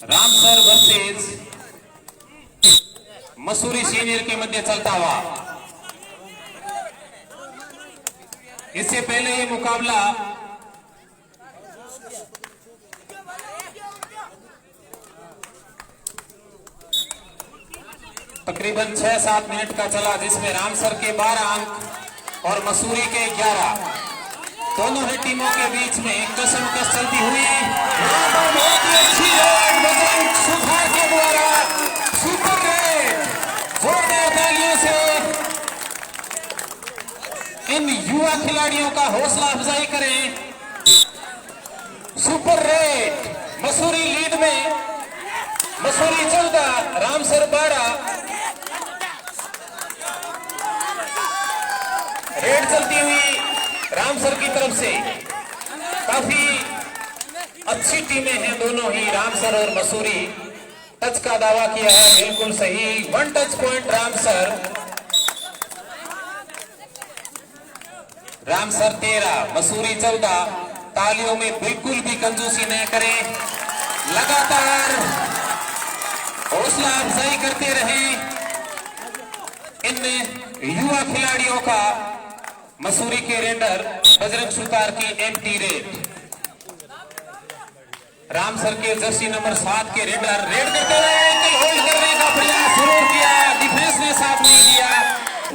Ramsar versus Mussoorie senior के मध्य चलता हुआ। इससे पहले ये मुकाबला तकरीबन 6-7 मिनट का चला, जिसमें रामसर के 12 अंक और मसूरी के 11। दोनों ही टीमों के बीच में कसमकस चलती हुई बहुत ही अच्छी बजरंग सुखार के द्वारा सुपर रेड। जोरदार तालियों से इन युवा खिलाड़ियों का हौसला अफजाई करें। सुपर रेड मसूरी लीड में, मसूरी 14 रामसर 12। रेड चलती हुई रामसर की तरफ से। काफी अच्छी टीमें हैं दोनों ही, रामसर और मसूरी। टच का दावा किया है, बिल्कुल सही। 1 touch point Ramsar. Ramsar 13 Mussoorie 14। तालियों में बिल्कुल भी कंजूसी न करें, लगातार हौसला अफजाई करते रहें इन युवा खिलाड़ियों का। मसूरी के रेडर बजरंग सुतार की एम्प्टी रेड। रामसर के जर्सी नंबर 7 के रेडर रेड करते हुए होल्ड करने का प्रयास जरूर किया, डिफेंस ने साथ नहीं दिया।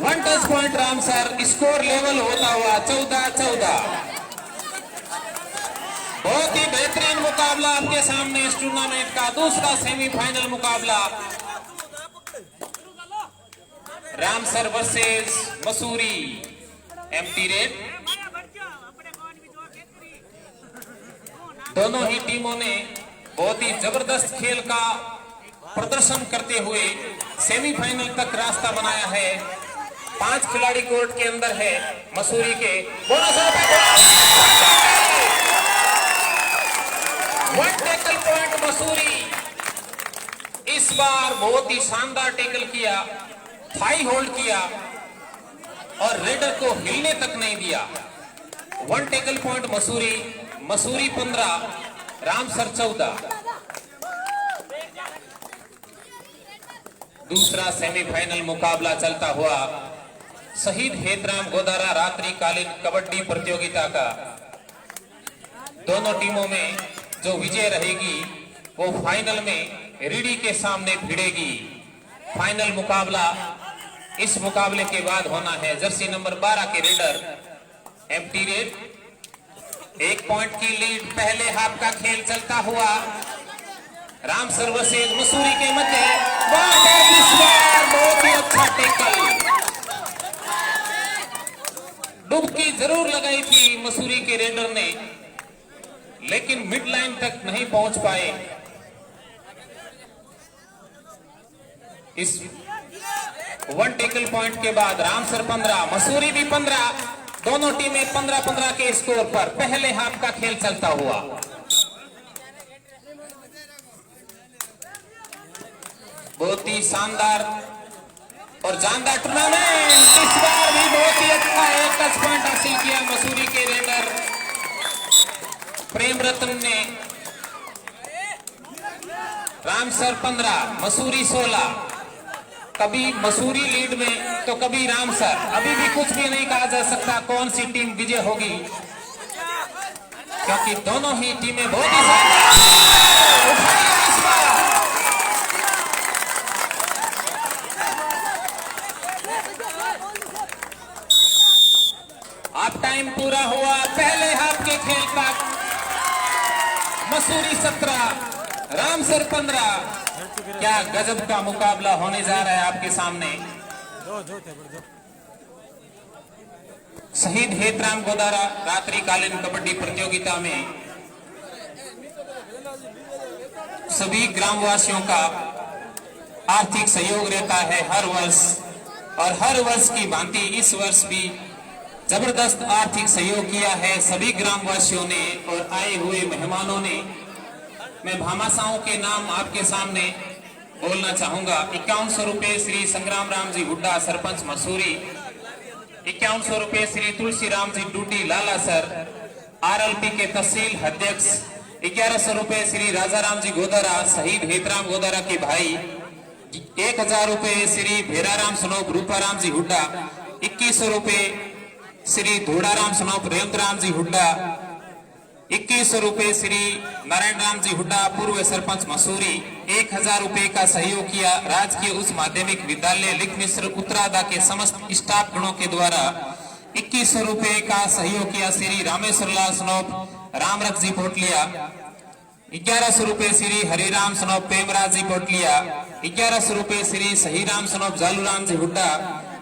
1 touch point Ramsar. Score level होता हुआ 14-14। बहुत ही बेहतरीन मुकाबला आपके सामने इस टूर्नामेंट का दूसरा सेमीफाइनल मुकाबला। Ramsar versus Mussoorie empty red. दोनों ही टीमों ने बहुत ही जबरदस्त खेल का प्रदर्शन करते हुए सेमीफाइनल तक रास्ता बनाया है। 5 खिलाड़ी कोर्ट के अंदर है मसूरी के। 1 टैकल पॉइंट मसूरी। इस बार बहुत ही शानदार टैकल किया, थाई होल्ड किया और रेडर को हिलने तक नहीं दिया। 1 tackle point Mussoorie. Mussoorie 15 Ramsar 14। दूसरा सेमीफाइनल मुकाबला चलता हुआ शहीद हेतराम गोदारा रात्रिकालीन कबड्डी प्रतियोगिता का। दोनों टीमों में जो विजय रहेगी वो फाइनल में रीडी के सामने भिड़ेगी। फाइनल मुकाबला इस मुकाबले के बाद होना है। जर्सी नंबर 12 के रेडर एम्प्टी रेड। 1 पॉइंट की लीड। पहले हाफ का खेल चलता हुआ रामसर वर्सेस मसूरी के मध्य। बहुत ही अच्छा टैकल। डुबकी जरूर लगाई थी मसूरी के रेडर ने, लेकिन मिड लाइन तक नहीं पहुंच पाए। इस 1 टैकल पॉइंट के बाद रामसर 15 मसूरी भी 15। दोनों टीमें 15-15 के स्कोर पर पहले हाफ का खेल चलता हुआ। बहुत ही शानदार और जानदार टूर्नामेंट। इस बार भी बहुत ही अच्छा 1 टच पॉइंट हासिल किया मसूरी के रेडर प्रेम रत्न ने। रामसर 15 मसूरी 16। कभी मसूरी लीड में तो कभी रामसर। अभी भी कुछ भी नहीं कहा जा सकता कौन सी टीम विजय होगी, क्योंकि दोनों ही टीमें बहुत ही अब टाइम पूरा हुआ। पहले हाफ के खेल तक मसूरी 17 रामसर 15। क्या गजब का मुकाबला होने जा रहा है आपके सामने। शहीद हेतराम गोदारा रात्रिकालीन कबड्डी प्रतियोगिता में सभी ग्रामवासियों का आर्थिक सहयोग रहता है हर वर्ष, और हर वर्ष की भांति इस वर्ष भी जबरदस्त आर्थिक सहयोग किया है सभी ग्रामवासियों ने और आए हुए मेहमानों ने। मैं भामाशाहों के नाम आपके सामने बोलना चाहूंगा। 5100 रुपए श्री संग्राम राम जी हुड्डा सरपंच मसूरी। 5100 रुपए श्री तुलसी राम जी डूडी लाला सर आरएलपी के तहसील अध्यक्ष 1100 रुपए श्री राजाराम जी गोदारा शहीद हेतराम गोदारा के भाई। 1000 रुपए श्री भेराराम सनोप रूपाराम जी हुड्डा। 2100 रुपए श्री धोड़ाराम सनोप रेवतराम जी हुड्डा। 2100 रुपए श्री नारायण राम जी हुड्डा पूर्व सरपंच मसूरी। 1000 रुपए का सहयोग किया राजकीय उच्च माध्यमिक विद्यालय लिख मिश्र उत्तरादा के समस्त स्टाफ गणों के द्वारा। 2100 रुपए का सहयोग किया श्री रामेश्वर लाल सनोप रामरख जी पोटलिया। 1100 रुपए श्री हरिराम सनोप पेमराज जी पोटलिया। 1100 रुपए श्री सहीराम सनोप जालूराम जी हुड्डा।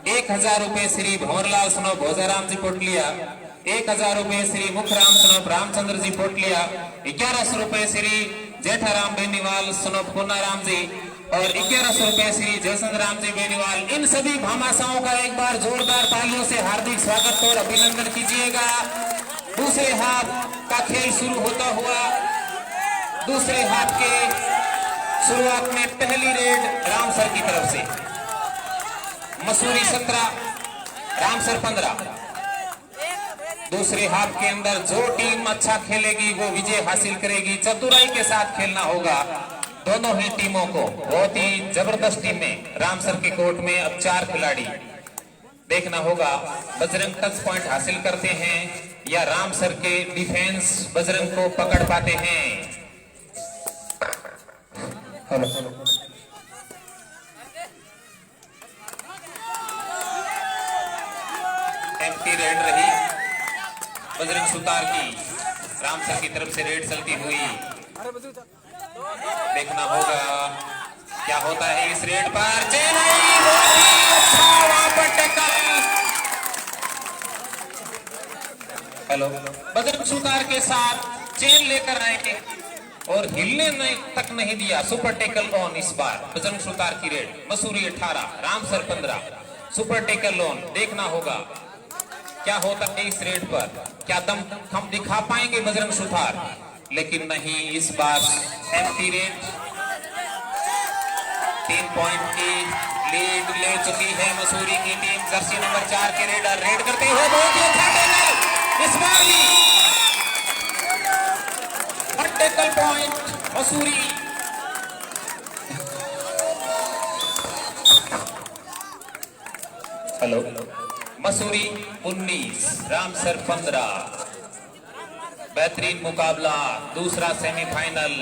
1000 रुपए श्री भंवरलाल सनोप भोजाराम जी पोटलिया। 1000 रुपए श्री मुखराम सनोप रामचंद्र जी पोटलिया। 1100 रुपए श्री जेठाराम बेनीवाल सनोप कोनाराम जी और 1100 रुपए श्री जयचंद्र राम जी बेनीवाल। इन सभी भामाशाओं का एक बार जोरदार तालियों से हार्दिक स्वागत और अभिनंदन कीजिएगा। दूसरे हाफ का खेल शुरू होता हुआ दूसरे हाफ के शुरुआत में पहली रेड रामसर की तरफ से। मसूरी 17 रामसर 15। दूसरे हाफ के अंदर जो टीम अच्छा खेलेगी वो विजय हासिल करेगी। चतुराई के साथ खेलना होगा दोनों ही टीमों को। बहुत ही जबरदस्त टीमें रामसर के कोर्ट में अब 4 खिलाड़ी देखना होगा बजरंग टच पॉइंट हासिल करते हैं या रामसर के डिफेंस बजरंग को पकड़ पाते हैं। एम्प्टी रेड रही बजरंग सुतार की। रामसर की तरफ से रेड चलती हुई देखना होगा क्या होता है इस रेड पर। हेलो बजरंग सुतार के साथ चेन लेकर आए और हिलने तक नहीं दिया। सुपर टेकल ऑन इस बार बजरंग सुतार की red. Mussoorie 18 Ramsar 15 super tackle on. देखना होगा क्या होता है इस रेड पर। क्या दम हम दिखा पाएंगे बजरंग सुतार, लेकिन नहीं इस बार एम्प्टी रेड। 3 पॉइंट की लीड ले चुकी है मसूरी की टीम। जर्सी नंबर 4 के रेडर रेड करते हुए बहुत ही अच्छा टेकल इस बार भी tackle point Mussoorie. Hello Mussoorie 19 Ramsar 15। बेहतरीन मुकाबला दूसरा सेमीफाइनल।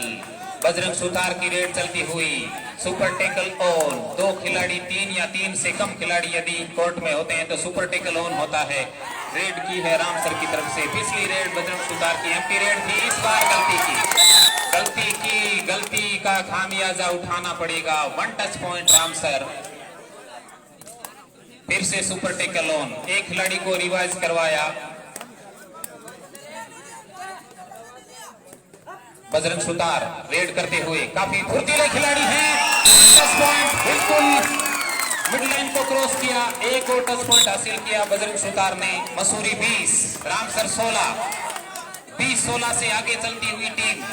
बजरंग सुतार की रेड चलती हुई। Super tackle on. 2 खिलाड़ी 3 या 3 से कम खिलाड़ी यदि कोर्ट में होते हैं तो सुपर टेकल ऑन होता है। रेड की है रामसर की तरफ से। पिछली रेड बजरंग सुतार की एम्प्टी रेड थी। इस बार गलती का खामियाजा उठाना पड़ेगा। 1 टच पॉइंट रामसर। फिर से सुपर टेकल ऑन। एक खिलाड़ी को रिवाइज करवाया बजरंग सुतार रेड करते हुए। काफी फुर्तीले खिलाड़ी हैं। 10 पॉइंट बिल्कुल मिड लाइन को क्रॉस किया। एक और टच पॉइंट हासिल किया बजरंग सुतार ने। मसूरी 20 रामसर 16। 20-16 से आगे चलती हुई टीम।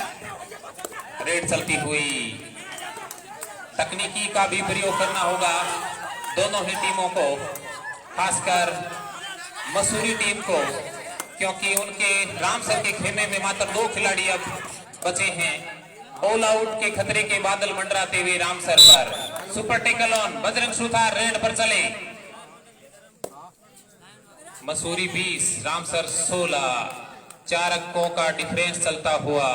रेड चलती हुई। तकनीकी का भी प्रयोग करना होगा दोनों ही टीमों को, खासकर मसूरी टीम को, क्योंकि उनके रामसर के खेमे में मात्र 2 खिलाड़ी अब बचे हैं। ऑल आउट के खतरे के बादल मंडराते हुए रामसर पर। Super tackle on. Bajrang Sutar red पर चले। मसूरी 20 रामसर 16। 4 अंकों का डिफरेंस चलता हुआ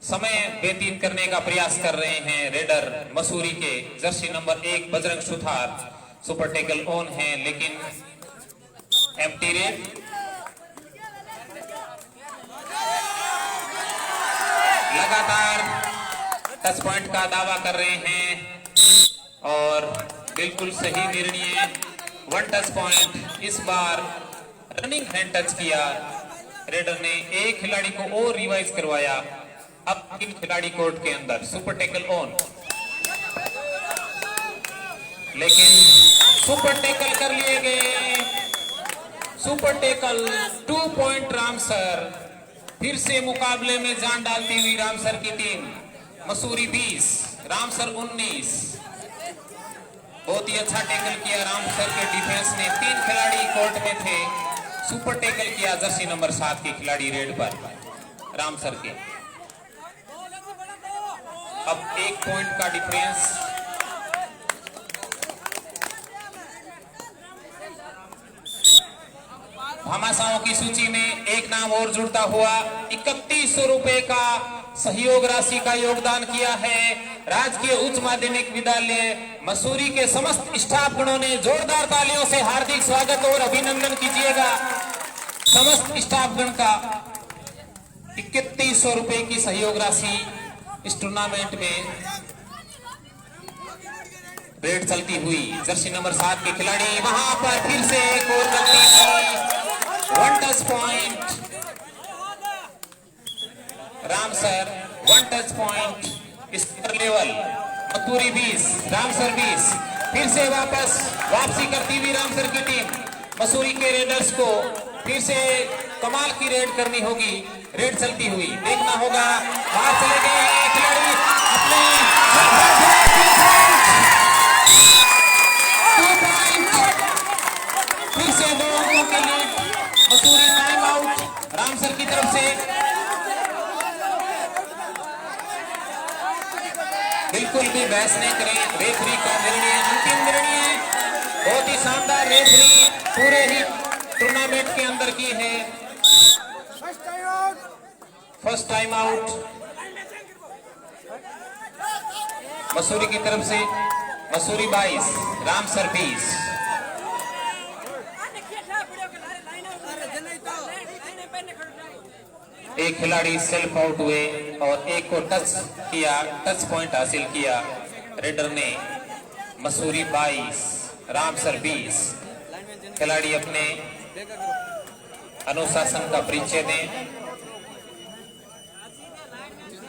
समय व्यतीत करने का प्रयास कर रहे हैं रेडर मसूरी के। Jersey number 1 Bajrang Sutar. Super tackle on है लेकिन एम्प्टी रेड। लगातार टच पॉइंट का दावा कर रहे हैं और बिल्कुल सही निर्णय। 1 टच पॉइंट। इस बार रनिंग हैंड टच किया रेडर ने। एक खिलाड़ी को और रिवाइज करवाया। अब 3 खिलाड़ी कोर्ट के अंदर। सुपर टेकल ऑन लेकिन सुपर टेकल कर लिए गए। Super tackle 2 point Ramsar. फिर से मुकाबले में जान डालती हुई रामसर की टीम। मसूरी 20 रामसर 19। बहुत ही अच्छा टेकल किया रामसर के डिफेंस ने। 3 खिलाड़ी कोर्ट में थे। सुपर टेकल किया जर्सी नंबर 7 के खिलाड़ी रेड पर रामसर के। अब 1 पॉइंट का डिफरेंस। भामाशाहों की सूची में एक नाम और जुड़ता हुआ 3100 रुपए का सहयोग राशि का योगदान किया है राजकीय उच्च माध्यमिक विद्यालय मसूरी के समस्त स्टाफ गणों ने। जोरदार तालियों से हार्दिक स्वागत और अभिनंदन कीजिएगा समस्त स्टाफ गण का। 3100 रुपए की सहयोग राशि इस टूर्नामेंट में रेड चलती हुई जर्सी नंबर 7 के खिलाड़ी वहां पर फिर से एक और गलती की। 1 touch point Ram sir, 1 touch point score level Mussoorie 20 Ram sir 20। फिर से वापसी करती हुई राम सर की टीम। मसूरी के रेडर्स को फिर से कमाल की रेड करनी होगी। रेड चलती हुई देखना होगा, बाहर चले गए खिलाड़ी अपने 2 पॉइंट। फिर से 2 अंकों के lead Mussoorie. Time out Ram sir की तरफ से। बिल्कुल भी बहस नहीं करें, रेफरी का निर्णय अंतिम निर्णय। बहुत ही शानदार रेफरी पूरे ही टूर्नामेंट के अंदर की है। फर्स्ट टाइम आउट मसूरी की तरफ से। मसूरी 22 राम सर 20। एक खिलाड़ी सेल्फ आउट हुए और एक को टच किया, टच पॉइंट हासिल किया रेडर ने। मसूरी 22 राम सर 20। खिलाड़ी अपने अनुशासन का परिचय दें।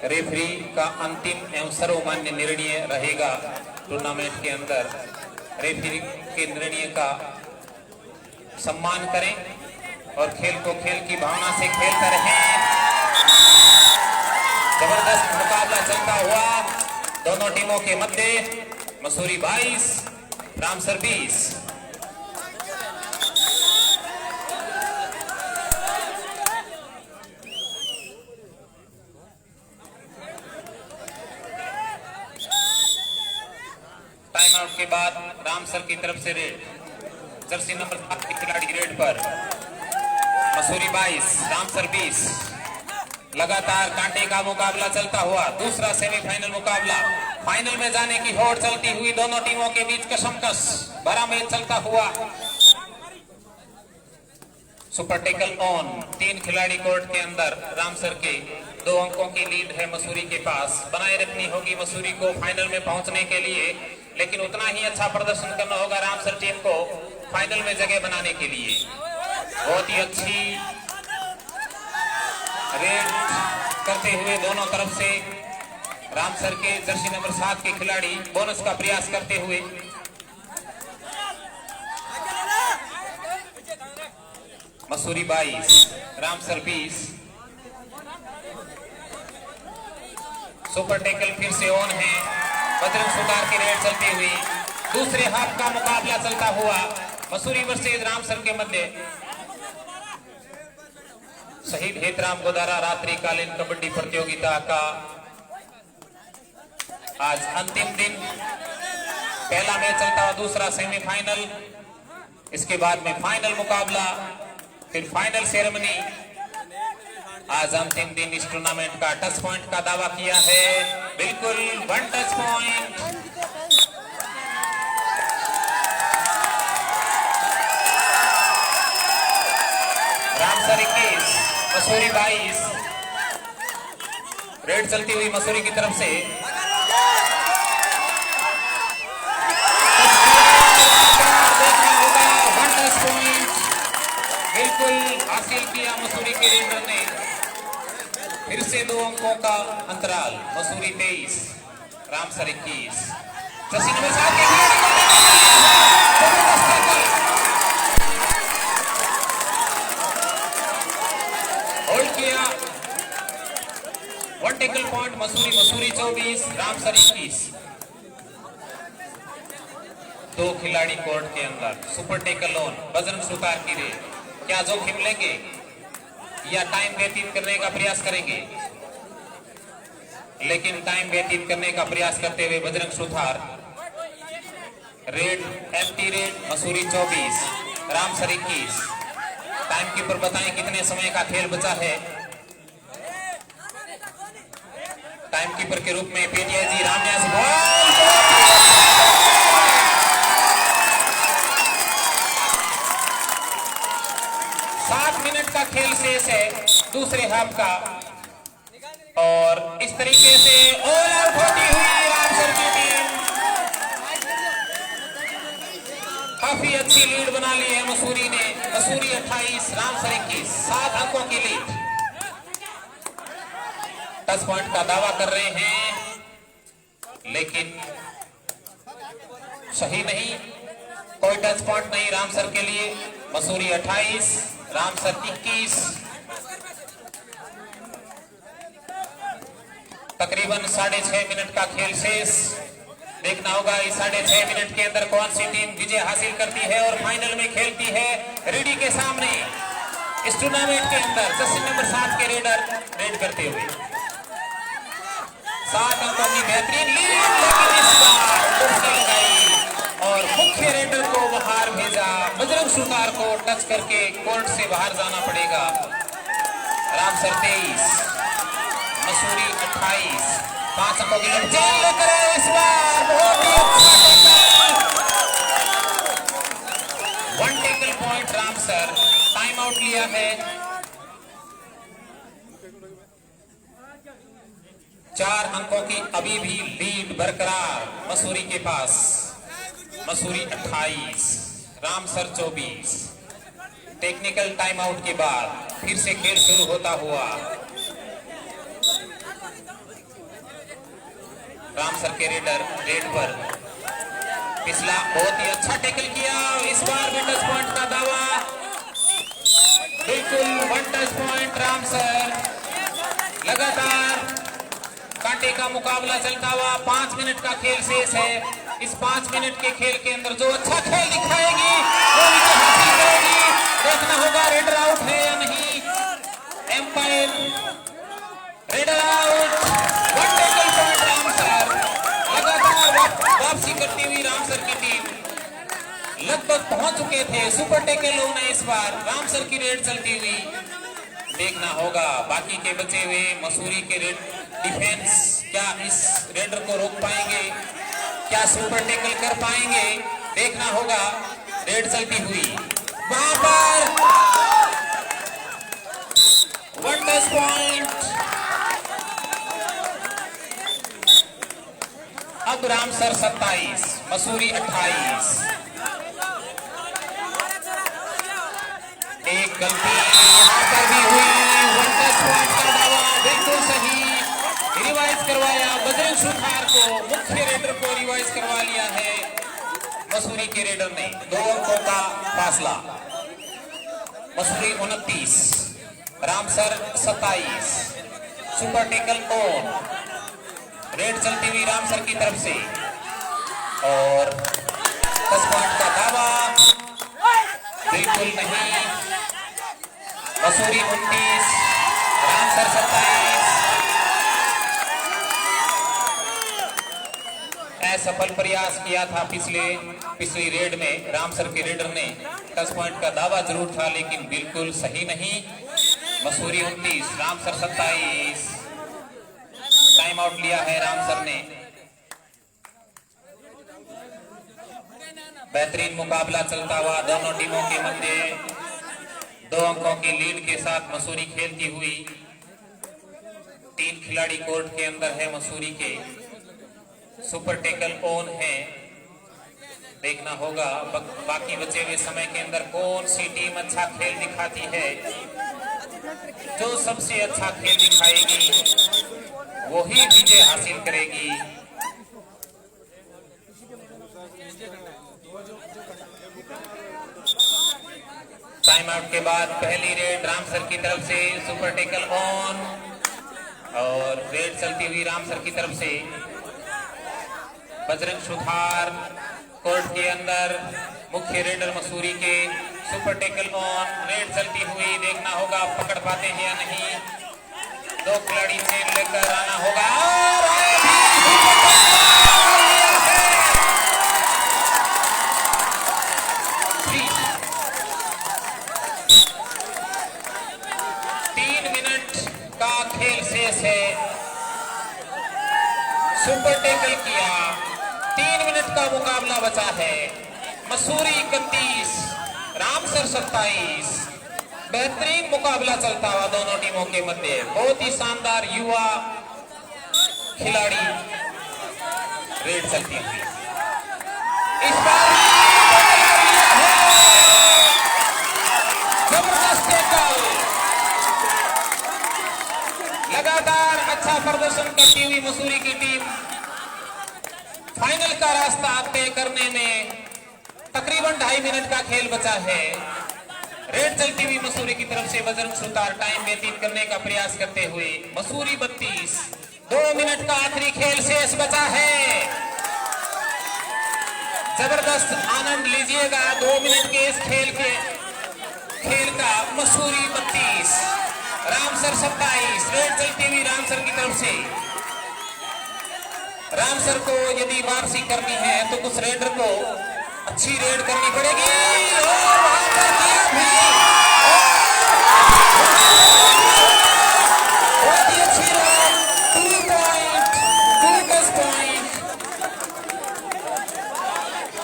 रेफरी का अंतिम एवं सर्वमान्य निर्णय रहेगा टूर्नामेंट के अंदर। रेफरी के निर्णय का सम्मान करें और खेल को खेल की भावना से खेलते रहें। जबरदस्त मुकाबला चलता हुआ दोनों टीमों के मध्य। मसूरी 22 रामसर 20। टाइम आउट के बाद रामसर की तरफ से रेड। जर्सी नंबर 7 के खिलाड़ी रेड पर। मसूरी 22 रामसर 20। लगातार कांटे का मुकाबला चलता हुआ दूसरा सेमीफाइनल मुकाबला। फाइनल में जाने की होड़ चलती हुई दोनों टीमों के बीच कशमकश भरा मैच चलता हुआ। Super tackle on. 3 खिलाड़ी कोर्ट के अंदर। रामसर के 2 अंकों की लीड है मसूरी के पास। बनाए रखनी होगी मसूरी को फाइनल में पहुंचने के लिए, लेकिन उतना ही अच्छा प्रदर्शन करना होगा रामसर टीम को फाइनल में जगह बनाने के लिए। बहुत ही अच्छी रेड करते हुए दोनों तरफ से रामसर के जर्सी नंबर 7 के खिलाड़ी बोनस का प्रयास करते हुए। मसूरी 22 रामसर 20। सुपर टेकल फिर से ऑन है। बजरंग सुतार की रेड चलती हुई दूसरे हाफ का मुकाबला चलता हुआ मसूरी वर्सेज रामसर के मध्य। शहीद हेतराम गोदारा रात्रिकालीन कबड्डी प्रतियोगिता का आज अंतिम दिन। पहला मैच चलता हुआ दूसरा सेमीफाइनल, इसके बाद में फाइनल मुकाबला, फिर फाइनल सेरेमनी। आज अंतिम दिन इस टूर्नामेंट का टच पॉइंट का दावा किया है। बिल्कुल 1 touch point. Ramsar 21 Mussoorie 22। Red चलती हुई मसूरी की तरफ से। देखना होगा 1 टच पॉइंट बिल्कुल हासिल किया मसूरी के रेडर ने। फिर से 2 अंकों का अंतराल। मसूरी 23 रामसर 21। जर्सी नंबर 7 के होल्ड किया। 1 टेकल पॉइंट मसूरी 24 रामसर 21। 2 खिलाड़ी कोर्ट के अंदर। Super tackle on. Bajrang Sutar की रेड। क्या जोखिम लेंगे या टाइम व्यतीत करने का प्रयास करेंगे? लेकिन टाइम व्यतीत करने का प्रयास करते हुए Bajrang Suthar. Red empty red Mussoorie 24 Ramsar 21। Time keeper बताएं कितने समय का खेल बचा है। टाइम कीपर के रूप में पेटिया जी रामन्यास बॉल 7 मिनट का खेल शेष है दूसरे हाफ का और इस तरीके से ऑल आउट होती हुई रामसर की टीम काफी अच्छी लीड बना ली है मसूरी ने। मसूरी 28 रामसर 21 7 अंकों की लीड। 10 पॉइंट का दावा कर रहे हैं लेकिन सही नहीं, कोई टच पॉइंट नहीं रामसर के लिए। मसूरी 28 रामसर 21। तकरीबन 6.5 मिनट का खेल शेष। देखना होगा इस 6.5 मिनट के अंदर कौन सी टीम विजय हासिल करती है और फाइनल में खेलती है रेडी के सामने। इस टूर्नामेंट के अंदर जर्सी नंबर 7 के रेडर रेड करते हुए 7 अंकों की बेहतरीन लीड, लेकिन इस बार डुबकी लगाई और मुख्य रेडर को बाहर भेजा। बजरंग सुतार को टच करके कोर्ट से बाहर जाना पड़ेगा। रामसर 23 मसूरी 28 5 अंकों की लीड लेकर इस बार बहुत ही अच्छा one tackle point Ramsar. Time out लिया है। 4 अंकों की अभी भी लीड बरकरार मसूरी के पास। Mussoorie 28 Ramsar 24। Technical time out के बाद फिर से खेल शुरू होता हुआ रामसर के रेडर रेड पर पिछला बहुत ही अच्छा टैकल किया। इस बार भी टच पॉइंट का दावा, बिल्कुल 1 टच पॉइंट रामसर। लगातार कांटे का मुकाबला चलता हुआ 5 मिनट का खेल शेष है। इस 5 मिनट के खेल के अंदर जो अच्छा खेल दिखाएगी वो विजय हासिल करेगी। देखना होगा रेडर आउट है या नहीं। Umpire raider out, 1 tackle point रामसर। लगातार वापसी करती हुई रामसर की टीम लगभग पहुंच चुके थे। सुपर टेकल होना इस बार रामसर की रेड चलती हुई। देखना होगा बाकी के बचे हुए मसूरी के रेड डिफेंस क्या इस रेडर को रोक पाएंगे, क्या सुपर टेकल कर पाएंगे। देखना होगा रेड चलती हुई वहां पर 1 टच पॉइंट। अब रामसर 27 मसूरी 28। एक गलती यहां पर भी हुई। 1 टच पॉइंट का दावा बिल्कुल सही रिवाइज करवाया। बजरंग सुथार को मुख्य रेडर को रिवाइज करवा लिया है मसूरी के रेडर ने। 2 अंकों का फासला। Mussoorie 29 Ramsar 27। Super tackle on, red चलती हुई रामसर की तरफ से और 10 पॉइंट का दावा बिल्कुल नहीं। मसूरी 29 रामसर 27। असफल प्रयास किया था पिछली रेड में रामसर के रेडर ने। 10 पॉइंट का दावा जरूर था लेकिन बिल्कुल सही नहीं। मसूरी 29 रामसर 27। टाइम आउट लिया है रामसर ने। बेहतरीन मुकाबला चलता हुआ दोनों टीमों के मध्य। 2 अंकों की लीड के साथ मसूरी खेलती हुई। 3 खिलाड़ी कोर्ट के अंदर है मसूरी के। सुपर टेकल ऑन है। देखना होगा बाकी बचे हुए समय के अंदर कौन सी टीम अच्छा खेल दिखाती है। जो सबसे अच्छा खेल दिखाएगी वही विजय हासिल करेगी। टाइम आउट के बाद पहली रेड रामसर की तरफ से सुपर टेकल ऑन और रेड चलती हुई रामसर की तरफ से। बजरंग सुथार कोर्ट के अंदर मुख्य रेडर मसूरी के। सुपर टेकल ऑन, रेड चलती हुई। देखना होगा पकड़ पाते हैं या नहीं। 2 खिलाड़ी से लेकर आना होगा। सुपर टैकल किया। 3 मिनट का मुकाबला बचा है। मसूरी 31, रामसर 27। बेहतरीन मुकाबला चलता हुआ दोनों टीमों के मध्य। बहुत ही शानदार युवा खिलाड़ी रेड चलती हुई इस बार जबरदस्त टैकल। लगातार अच्छा प्रदर्शन करती हुई मसूरी की टीम फाइनल का रास्ता तय करने में तकरीबन 2.5 मिनट का खेल बचा है। रेड चलती हुई मसूरी की तरफ से बजरंग सुतार टाइम व्यतीत करने का प्रयास करते हुए। मसूरी 32, 2 मिनट का आखिरी खेल शेष बचा है। जबरदस्त आनंद लीजिएगा 2 मिनट के इस खेल का। मसूरी 32, रामसर 27। रेड चलती हुई रामसर की तरफ से। रामसर को यदि वापसी करनी है तो कुछ रेडर को अच्छी रेड करनी पड़ेगी। और वहां पर किया भी बहुत ही अच्छी रेड। 2 point, 2 point.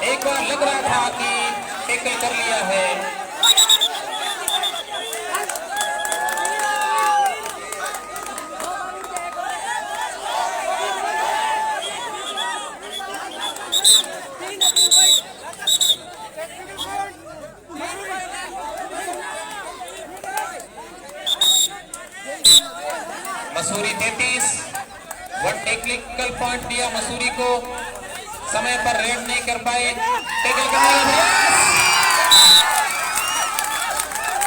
एक बार लग रहा था कि टैकल कर लिया है। मसूरी 33, 1 टेक्निकल पॉइंट दिया मसूरी को। समय पर रेड नहीं कर पाए। टैकल करने का प्रयास।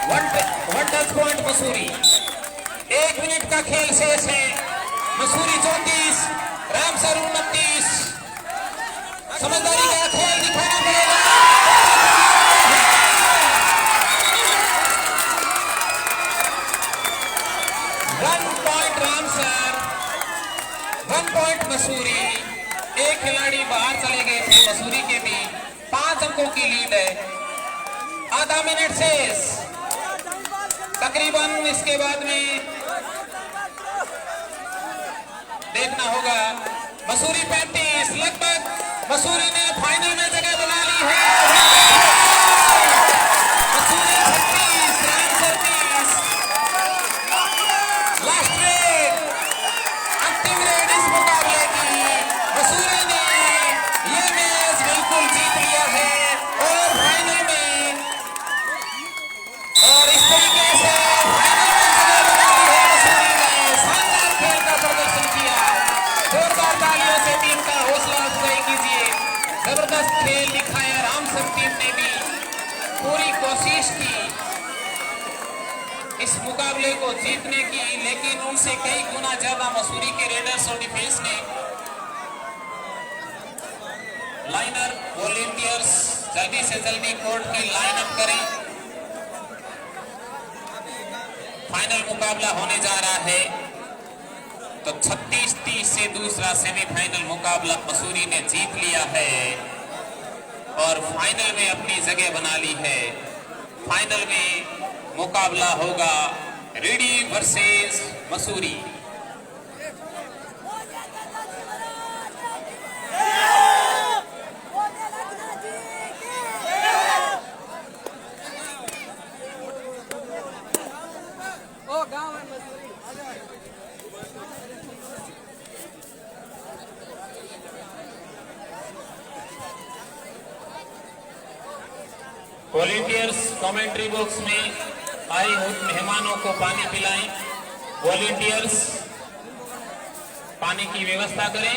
1 टच पॉइंट मसूरी। 1 मिनट का खेल शेष है। मसूरी 34, रामसर 29। समझदारी का खेल दिखाना पड़ेगा। 1 पॉइंट रामसर, 1 पॉइंट मसूरी। एक खिलाड़ी बाहर चले गए थे मसूरी के भी। 5 अंकों की लीड है। आधा मिनट शेष तकरीबन। इसके बाद में देखना होगा। मसूरी 35, लगभग मसूरी ने फाइनल में जगह बना ली है। मसूरी 36, रामसर 30। लास्ट रेड, अंतिम रेड इस मुकाबले की। मसूरी ने ये मैच बिल्कुल जीत लिया है और फाइनल में, और इस तरीके से फाइनल में जगह बना ली है मसूरी ने। शानदार खेल का प्रदर्शन किया। जोरदार तालियों से टीम का हौसला अफजाई कीजिए। जबरदस्त खेल दिखाया। रामसर टीम ने भी पूरी कोशिश की इस मुकाबले को जीतने की, लेकिन उनसे कई गुना ज्यादा मसूरी के रेडर्स और डिफेंस ने। लाइनर वॉलेंटियर्स जल्दी से जल्दी कोर्ट की लाइन अप करें। फाइनल मुकाबला होने जा रहा है। तो 36-30 से दूसरा सेमीफाइनल मुकाबला मसूरी ने जीत लिया है और फाइनल में अपनी जगह बना ली है। फाइनल में मुकाबला होगा ready versus Mussoorie. Volunteers commentary box में आए हुए मेहमानों को पानी पिलाएं। वॉलेंटियर्स पानी की व्यवस्था करें।